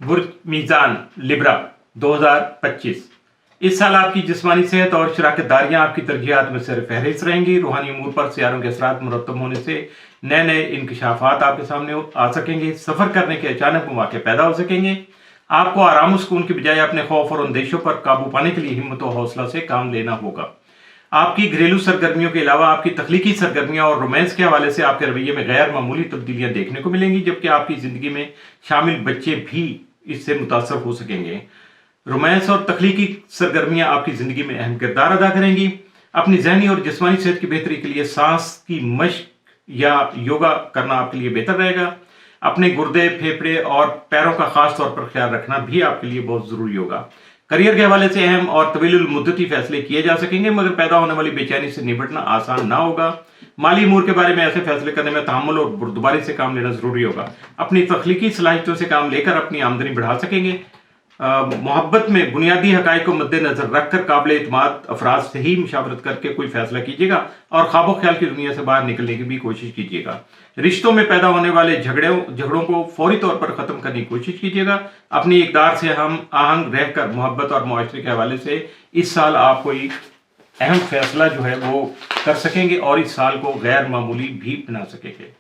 बुर्ज मीज़ान Libra 2025। इस साल आपकी जिस्मानी सेहत और शराकतदारियाँ आपकी तरजीहात में सिर फहरिस्त रहेंगी। रूहानी उमूर पर सियारों के असरात मुरतब होने से नए नए इंकशाफात आपके सामने आ सकेंगे। सफ़र करने के अचानक मौके पैदा हो सकेंगे। आपको आराम और सुकून की बजाय अपने खौफ और अंदेशों पर काबू पाने के लिए हिम्मत और हौसला से काम लेना होगा। आपकी घरेलू सरगर्मियों के अलावा आपकी तख्लीकी सरगर्मियां और रोमांस के हवाले से आपके रवैये में गैर मामूली तब्दीलियां देखने को मिलेंगी, जबकि आपकी ज़िंदगी में शामिल बच्चे भी इससे मुतासर हो सकेंगे। रोमांस और तख्लीकी सरगर्मियां आपकी ज़िंदगी में अहम किरदार अदा करेंगी। अपनी जहनी और जिस्मानी सेहत की बेहतरी के लिए सांस की मशक या योगा करना आपके लिए बेहतर रहेगा। अपने गुर्दे, फेफड़े और पैरों का खास तौर पर ख्याल रखना भी आपके लिए बहुत ज़रूरी होगा। करियर के हवाले से अहम और तवीलुल मुद्दती फैसले किए जा सकेंगे, मगर पैदा होने वाली बेचैनी से निपटना आसान ना होगा। माली अमूर के बारे में ऐसे फैसले करने में तहम्मुल और बुर्दबारी से काम लेना जरूरी होगा। अपनी तख्लीकी सलाहियतों से काम लेकर अपनी आमदनी बढ़ा सकेंगे। मोहब्बत में बुनियादी हकाइक को मद्देनजर रखकर काबिल एतमाद अफराद से ही मुशावरत करके कोई फैसला कीजिएगा और ख्वाबो ख्याल की दुनिया से बाहर निकलने की भी कोशिश कीजिएगा। रिश्तों में पैदा होने वाले झगड़ों को फौरी तौर पर ख़त्म करने की कोशिश कीजिएगा। अपनी इक़दार से हम आहंग रहकर मोहब्बत और मुआशरे के हवाले से इस साल आप कोई अहम फैसला जो है वो कर सकेंगे और इस साल को गैर मामूली भी बना सकेंगे।